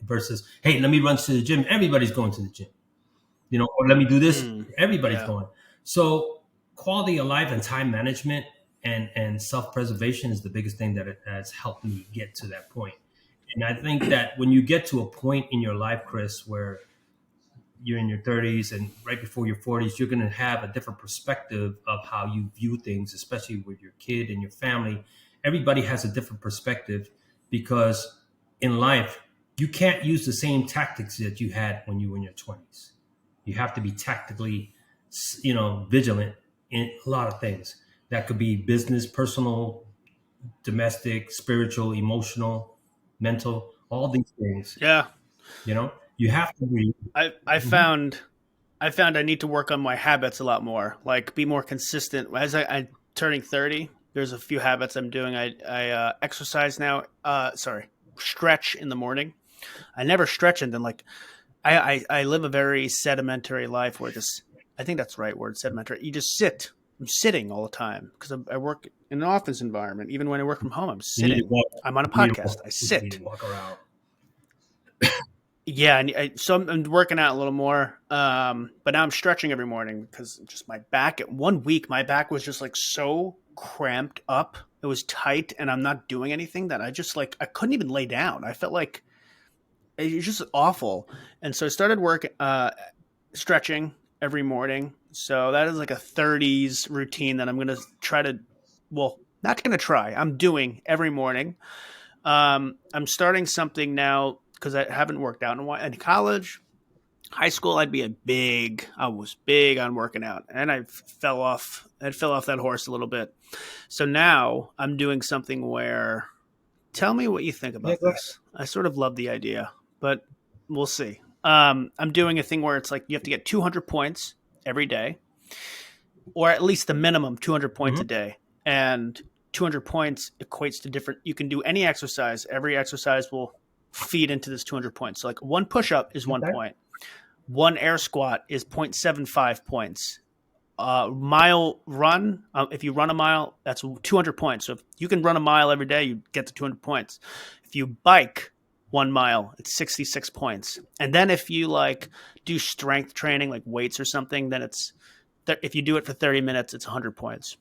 Speaker 2: Versus, hey, let me run to the gym. Everybody's going to the gym, or let me do this. Everybody's
Speaker 1: Yeah.
Speaker 2: going. So quality of life and time management and self-preservation is the biggest thing that it has helped me get to that point. And I think that when you get to a point in your life, Chris, where you're in your 30s and right before your 40s, you're going to have a different perspective of how you view things, especially with your kid and your family. Everybody has a different perspective because in life, you can't use the same tactics that you had when you were in your 20s. You have to be tactically, vigilant in a lot of things. That could be business, personal, domestic, spiritual, emotional, mental, all these things.
Speaker 1: Yeah.
Speaker 2: You have to be.
Speaker 1: I
Speaker 2: Mhm.
Speaker 1: found I need to work on my habits a lot more. Like be more consistent. As I turning 30, there's a few habits I'm doing. I exercise now. Stretch in the morning. I never stretch, and then like I live a very sedimentary life where just I think that's the right word, sedimentary. You just sit. I'm sitting all the time because I work in an office environment. Even when I work from home, I'm
Speaker 2: You need to
Speaker 1: sitting.
Speaker 2: walk.
Speaker 1: I'm on a
Speaker 2: You need to
Speaker 1: podcast.
Speaker 2: walk.
Speaker 1: I
Speaker 2: You need
Speaker 1: sit.
Speaker 2: to walk around.
Speaker 1: Yeah, and so I'm working out a little more, but now I'm stretching every morning because just my back. At 1 week, my back was just like so cramped up. It was tight, and I'm not doing anything that I just like. I couldn't even lay down. I felt like it was just awful, and so I started stretching every morning. So that is like a 30s routine that I'm gonna try to. Well, not gonna try. I'm doing every morning. I'm starting something now because I haven't worked out in a while. In college, high school, I was big on working out, and I fell off. I fell off that horse a little bit. So now I'm doing something where, tell me what you think
Speaker 2: Yeah,
Speaker 1: about
Speaker 2: go ahead.
Speaker 1: this. I sort of love the idea, but we'll see. I'm doing a thing where it's like you have to get 200 points every day, or at least the minimum 200 points a
Speaker 2: Mhm.
Speaker 1: day. And 200 points equates to different, you can do any exercise. Every exercise will feed into this 200 points. So like one push up is 1
Speaker 2: Okay.
Speaker 1: point. One air squat is 0.75 points. Mile run, if you run a mile, that's 200 points. So if you can run a mile every day, you get to 200 points. If you bike 1 mile, it's 66 points. And then if you like do strength training, like weights or something, then if you do it for 30 minutes, it's 100 points.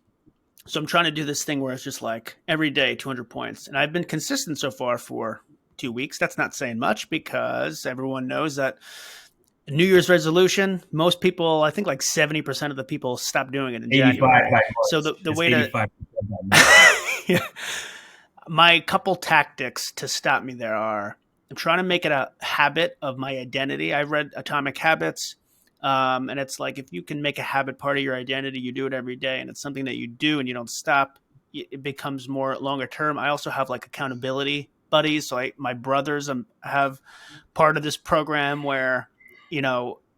Speaker 1: So I'm trying to do this thing where it's just like every day 200 points. And I've been consistent so far for 2 weeks. That's not saying much because everyone knows that New Year's resolution, most people, I think like 70% of the people stop doing it in
Speaker 2: 85
Speaker 1: January.
Speaker 2: by
Speaker 1: So
Speaker 2: March.
Speaker 1: the
Speaker 2: It's
Speaker 1: way to
Speaker 2: 85% by March.
Speaker 1: my couple tactics to stop me there are I'm trying to make it a habit of my identity. I read Atomic Habits, and it's like if you can make a habit part of your identity, you do it every day, and it's something that you do and you don't stop. It becomes more longer term. I also have like accountability buddies. So my brothers have part of this program where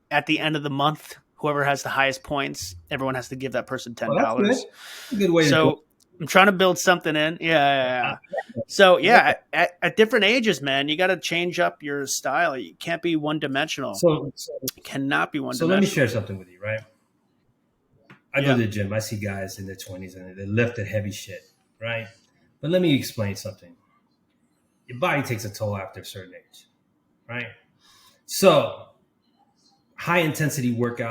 Speaker 1: at the end of the month, whoever has the highest points, everyone has to give that person ten
Speaker 2: Well, that's good.
Speaker 1: dollars.
Speaker 2: That's a good way to do it.
Speaker 1: So I'm trying to build something in. Yeah, yeah,
Speaker 2: I,
Speaker 1: yeah. So
Speaker 2: I like
Speaker 1: yeah,
Speaker 2: that.
Speaker 1: at different ages, man, you got to change up your style. You can't be one dimensional.
Speaker 2: So, so,
Speaker 1: You cannot be one
Speaker 2: so let me share
Speaker 1: dimensional.
Speaker 2: something with you, right? I go to
Speaker 1: Yeah.
Speaker 2: the gym. I see guys in their 20s and they lift at heavy shit, right? But let me explain something. Your body takes a toll after a certain age, right? So high intensity working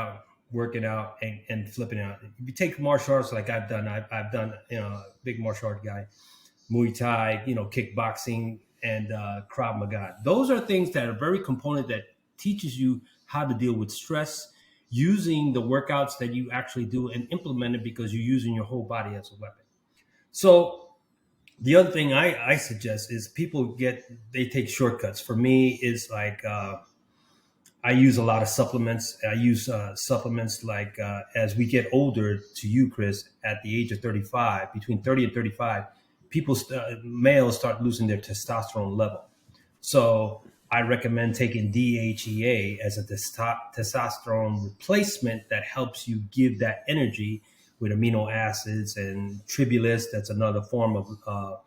Speaker 2: out and flipping out. If you take martial arts like I've done, big martial art guy, Muay Thai, kickboxing and Krav Maga. Those are things that are very component that teaches you how to deal with stress using the workouts that you actually do and implement it because you're using your whole body as a weapon. So the other thing I suggest is they take shortcuts. For me, is like I use a lot of supplements. I use supplements like as we get older to you, Chris, at the age of 35, between 30 and 35, males start losing their testosterone level. So I recommend taking DHEA as a testosterone replacement that helps you give that energy with amino acids and tribulus. That's another form of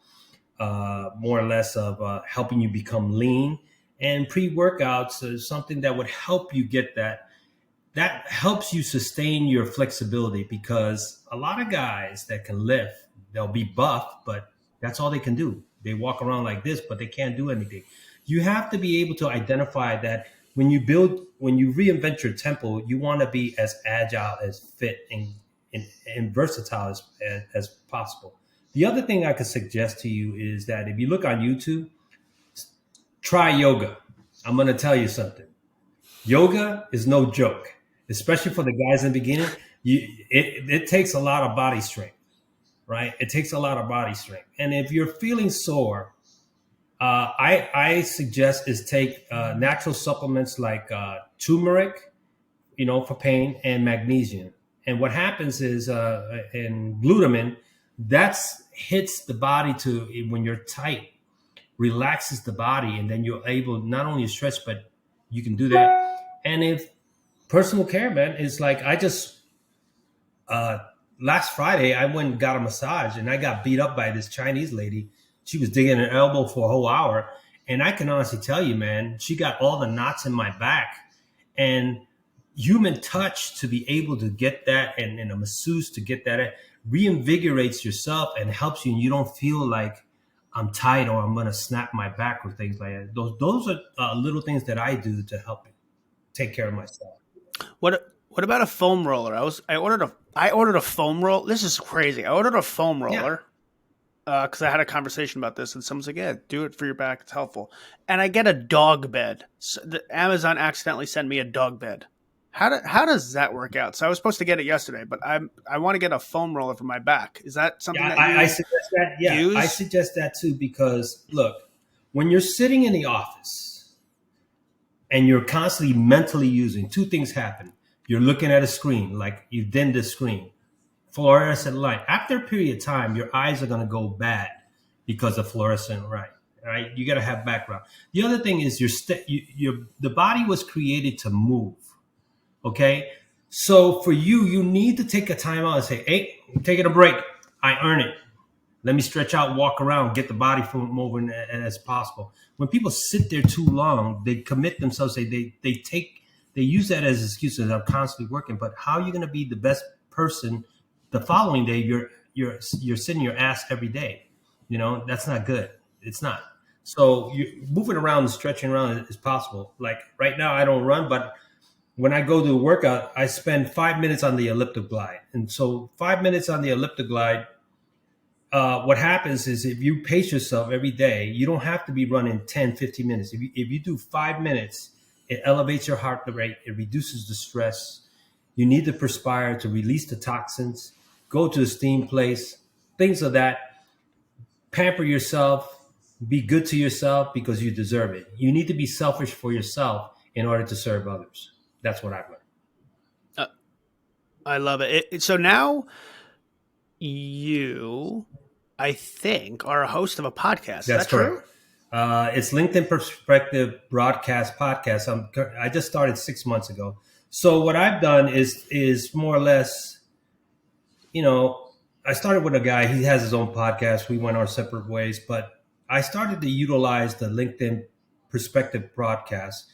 Speaker 2: more or less of helping you become lean. And pre-workouts is something that would help you get that. That helps you sustain your flexibility because a lot of guys that can lift, they'll be buff, but That's all they can do. They walk around like this, but they can't do anything. You have to be able to identify that when you reinvent your temple, you want to be as agile, as fit, and versatile as possible. The other thing I could suggest to you is that if you look on YouTube, try yoga. I'm going to tell you something. Yoga is no joke, especially for the guys in the beginning. It takes a lot of body strength, right? It takes a lot of body strength. And if you're feeling sore, I suggest is take natural supplements like turmeric, for pain, and magnesium. And what happens is in glutamine, that's hits the body to when you're tight, relaxes the body, and then you're able not only to stretch, but you can do that. And if personal care, man, is like I just uh, last Friday I went and got a massage, and I got beat up by this Chinese lady. She was digging her elbow for a whole hour, and I can honestly tell you, man, she got all the knots in my back. And human touch to be able to get that, and a masseuse to get that, reinvigorates yourself and helps you, and you don't feel like I'm tight or I'm going to snap my back or things like that. Those are little things that I do to help take care of myself.
Speaker 1: What about a foam roller? I ordered a foam roll. This is crazy. I ordered a foam roller because I had a conversation about this, and someone's like, "Yeah, do it for your back. It's helpful." And I get a dog bed. So Amazon accidentally sent me a dog bed. How does that work out? So I was supposed to get it yesterday, but I want to get a foam roller for my back. Is that something that you
Speaker 2: I suggest that? Yeah, use? I suggest that too, because look, when you're sitting in the office and you're constantly mentally using, two things happen. You're looking at a screen, like you dimmed the screen, fluorescent light. After a period of time, your eyes are going to go bad because of fluorescent light. Right? You got to have background. The other thing is the body was created to move. Okay, so for you need to take a time out and say, "Hey, I'm taking a break. I earn it. Let me stretch out, walk around, get the body moving as possible." When people sit there too long, they commit themselves. They use that as excuses. I'm constantly working, but how are you going to be the best person the following day? You're sitting your ass every day. That's not good. It's not. So you moving around and stretching around is possible. Like right now, I don't run, but when I go to a workout, I spend 5 minutes on the elliptic glide. And so 5 minutes on the elliptic glide, what happens is if you pace yourself every day, you don't have to be running 10, 15 minutes. If you do 5 minutes, it elevates your heart rate. It reduces the stress. You need to perspire to release the toxins, go to a steam place, things of that. Pamper yourself, be good to yourself because you deserve it. You need to be selfish for yourself in order to serve others. That's what I've learned.
Speaker 1: I love it. So now you, I think, are a host of a podcast.
Speaker 2: That's correct. It's LinkedIn Perspective Broadcast Podcast. I just started 6 months ago. So what I've done is more or less, I started with a guy. He has his own podcast. We went our separate ways, but I started to utilize the LinkedIn Perspective Broadcast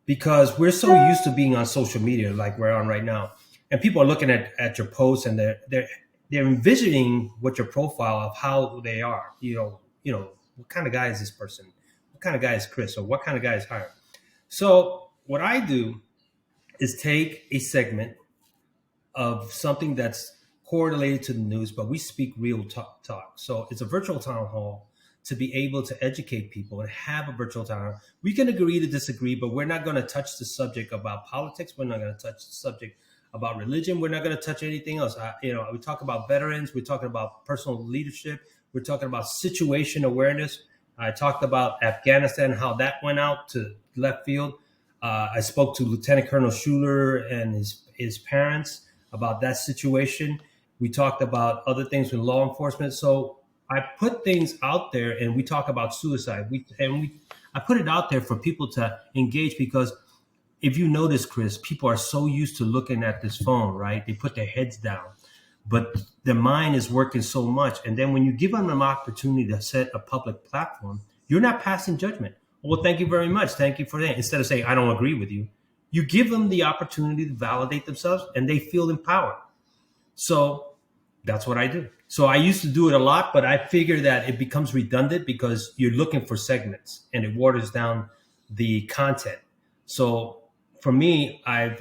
Speaker 2: because we're so used to being on social media like we're on right now. And people are looking at your posts and they're envisioning what your profile of how they are. What kind of guy is this person? What kind of guy is Chris? Or what kind of guy is Hiram? So what I do is take a segment of something that's correlated to the news, but we speak real talk. So it's a virtual town hall to be able to educate people and have a virtual town hall. We can agree to disagree, but we're not going to touch the subject about politics. We're not going to touch the subject about religion. We're not going to touch anything else. We talk about veterans. We're talking about personal leadership. We're talking about situation awareness. I talked about Afghanistan, how that went out to left field. I spoke to Lieutenant Colonel Schuler and his parents about that situation. We talked about other things with law enforcement. So I put things out there, and we talk about suicide. I put it out there for people to engage, because if you notice, Chris, people are so used to looking at this phone, right? They put their heads down, but their mind is working so much. And then when you give them an opportunity to set a public platform, you're not passing judgment. Well, thank you very much. Thank you for that. Instead of saying, I don't agree with you, you give them the opportunity to validate themselves, and they feel empowered. So That's what I do. So I used to do it a lot, but I figure that it becomes redundant because you're looking for segments and it waters down the content. So for me, I've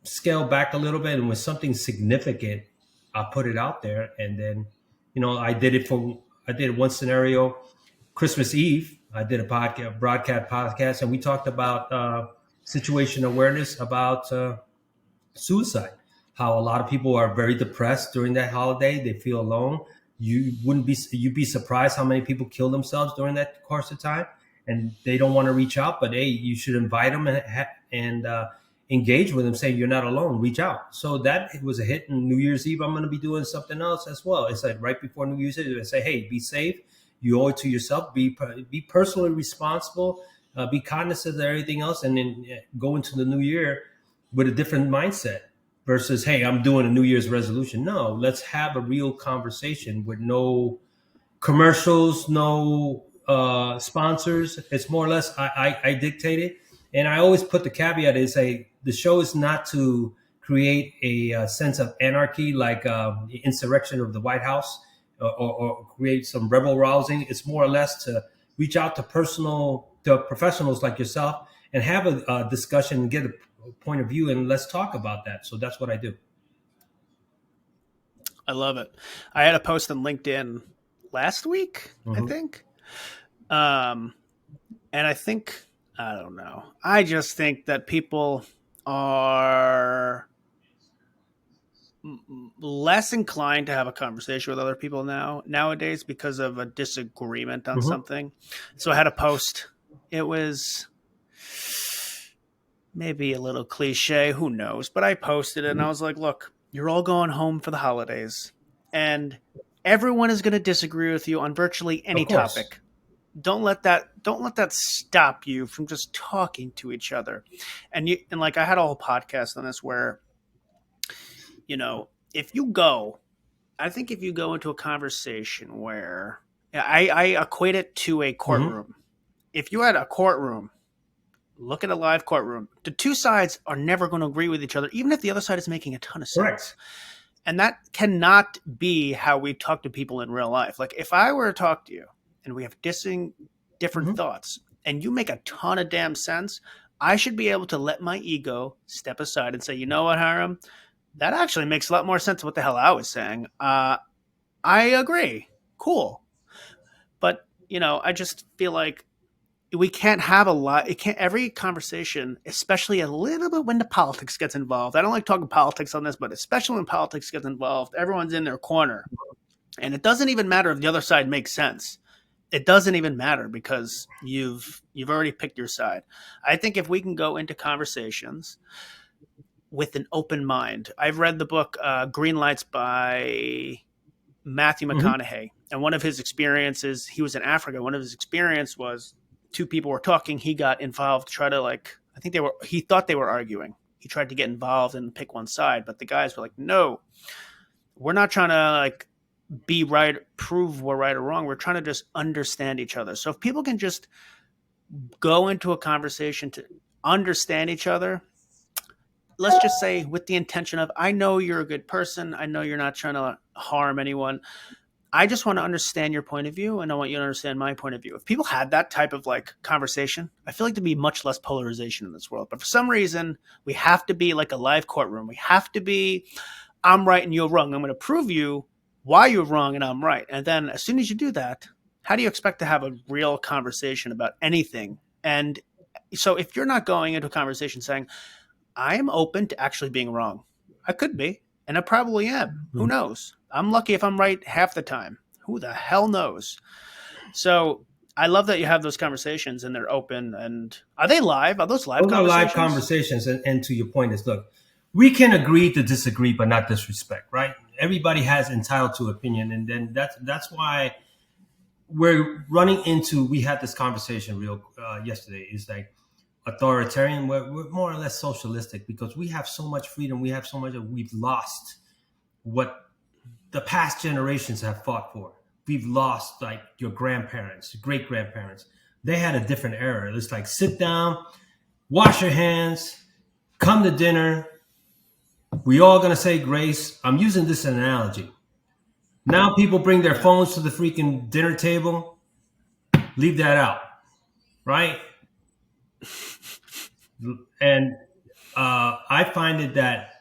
Speaker 2: scaled back a little bit, and with something significant, I'll put it out there. And then, I did one scenario, Christmas Eve. I did a broadcast podcast, and we talked about situation awareness about suicide. How a lot of people are very depressed during that holiday. They feel alone. You'd be surprised how many people kill themselves during that course of time, and they don't want to reach out. But hey, you should invite them and engage with them, saying you're not alone. Reach out. So that was a hit. And New Year's Eve, I'm going to be doing something else as well. It's like right before New Year's Eve, I say, hey, be safe. You owe it to yourself. Be personally responsible. Be cognizant of everything else, and then go into the new year with a different mindset versus, hey, I'm doing a New Year's resolution. No, let's have a real conversation with no commercials, no sponsors. It's more or less I dictate it. And I always put the caveat is the show is not to create a sense of anarchy like the insurrection of the White House or create some rebel rousing. It's more or less to reach out to professionals like yourself and have a discussion and get a point of view, and let's talk about that. So that's what I do.
Speaker 1: I love it. I had a post on LinkedIn last week, I think. And I think, I don't know. I just think that people are less inclined to have a conversation with other people nowadays because of a disagreement on something. So I had a post. It was maybe a little cliche, who knows, but I posted it and I was like, look, you're all going home for the holidays and everyone is going to disagree with you on virtually any topic. Don't let that stop you from just talking to each other. And like I had a whole podcast on this where, if you go into a conversation where I equate it to a courtroom. If you had a courtroom, look at a live courtroom, the two sides are never going to agree with each other, even if the other side is making a ton of sense.
Speaker 2: Correct.
Speaker 1: And that cannot be how we talk to people in real life. Like if I were to talk to you and we have different thoughts and you make a ton of damn sense, I should be able to let my ego step aside and say, you know what, Hiram? That actually makes a lot more sense of what the hell I was saying. I agree. Cool. But, I just feel like we can't have every conversation, especially a little bit when the politics gets involved. I don't like talking politics on this, but especially when politics gets involved, everyone's in their corner. And it doesn't even matter if the other side makes sense. It doesn't even matter because you've already picked your side. I think if we can go into conversations with an open mind. I've read the book Green Lights by Matthew McConaughey. And one of his experiences, he was in Africa. One of his experience was two people were talking. He got involved, he thought they were arguing. He tried to get involved and pick one side, but the guys were like, no, we're not trying to be right, prove we're right or wrong. We're trying to just understand each other. So if people can just go into a conversation to understand each other, let's just say with the intention of, I know you're a good person. I know you're not trying to harm anyone. I just want to understand your point of view, and I want you to understand my point of view. If people had that type of conversation, I feel like there'd be much less polarization in this world. But for some reason, we have to be like a live courtroom. We have to be, I'm right and you're wrong. I'm going to prove you why you're wrong and I'm right. And then as soon as you do that, how do you expect to have a real conversation about anything? And so if you're not going into a conversation saying, I am open to actually being wrong. I could be, and I probably am. Who knows? I'm lucky if I'm right half the time. Who the hell knows? So I love that you have those conversations and they're open. And are they live? Are those live conversations?
Speaker 2: Live conversations. And to your point is, look, we can agree to disagree, but not disrespect, right? Everybody has entitled to opinion. And then that's why we're running into, we had this conversation yesterday, is like, authoritarian. We're more or less socialistic because we have so much freedom. We have so much that we've lost what the past generations have fought for. We've lost your grandparents, great grandparents. They had a different era. It's like sit down, wash your hands, come to dinner. We all gonna say grace. I'm using this analogy. Now people bring their phones to the freaking dinner table. Leave that out, right? And I find it that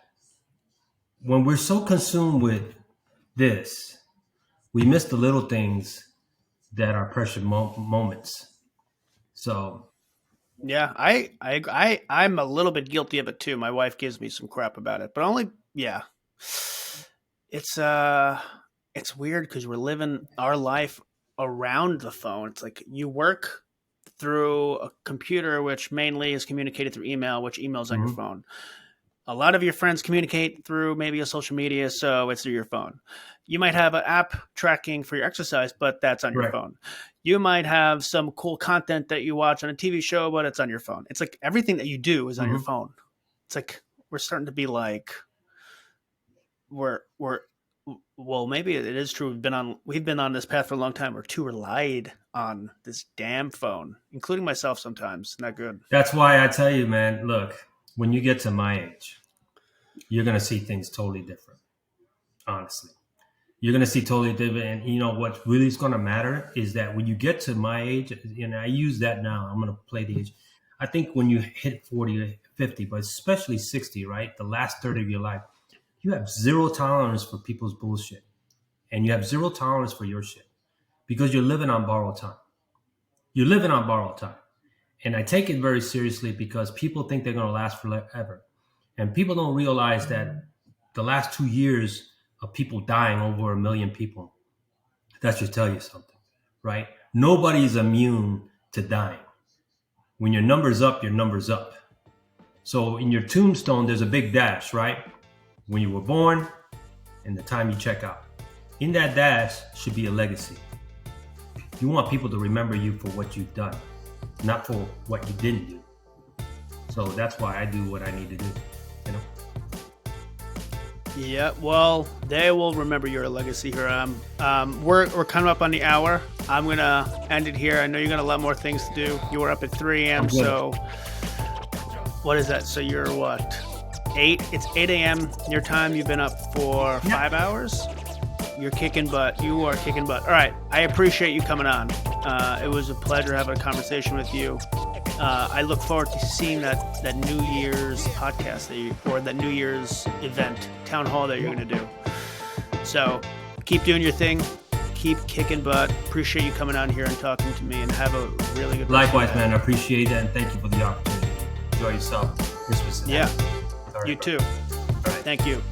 Speaker 2: when we're so consumed with this, we miss the little things that are precious moments. So
Speaker 1: Yeah, I'm a little bit guilty of it too. My wife gives me some crap about it, but only yeah. It's it's weird because we're living our life around the phone. It's like you work through a computer, which mainly is communicated through email, which emails on your
Speaker 2: mhm,
Speaker 1: phone. A lot of your friends communicate through maybe a social media, so it's through your phone. You might have an app tracking for your exercise, but that's on your
Speaker 2: correct.
Speaker 1: phone. You might have some cool content that you watch on a TV show, but it's on your phone. It's like everything that you do is on your
Speaker 2: Mhm.
Speaker 1: phone. It's like we're starting to be like we're well, maybe it is true. We've been on this path for a long time. We're too relied on this damn phone, including myself sometimes. Not good.
Speaker 2: That's why I tell you, man, look, when you get to my age, you're going to see things totally different, honestly. You're going to see totally different. And you know what really is going to matter is that when you get to my age, and I use that now, I'm going to play the age. I think when you hit 40 or 50, but especially 60, right? The last third of your life, you have zero tolerance for people's bullshit. And you have zero tolerance for your shit because you're living on borrowed time. You're living on borrowed time. And I take it very seriously because people think they're going to last forever. And people don't realize that the last 2 years of people dying, over 1 million people, that should tell you something, right? Nobody's immune to dying. When your number's up, your number's up. So in your tombstone, there's a big dash, right? When you were born and the time you check out. In that dash should be a legacy. You want people to remember you for what you've done, not for what you didn't do. So that's why I do what I need to do, you know?
Speaker 1: Yeah, well, they will remember your legacy here. We're coming up on the hour. I'm gonna end it here. I know you got a lot more things to do. You were up at 3 a.m.
Speaker 2: I'm good.
Speaker 1: So what is that? So you're what? 8? It's 8 a.m. your time. You've been up for 5 hours. You're kicking butt. You are kicking butt. All right. I appreciate you coming on. It was a pleasure having a conversation with you. I look forward to seeing that New Year's podcast or that New Year's event, town hall that you're going to do. So keep doing your thing. Keep kicking butt. Appreciate you coming on here and talking to me, and have a really good.
Speaker 2: Likewise, man. I appreciate that, and thank you for the opportunity. Enjoy yourself. This was
Speaker 1: Yeah.
Speaker 2: all right,
Speaker 1: You
Speaker 2: bro.
Speaker 1: too.
Speaker 2: All right.
Speaker 1: Thank you.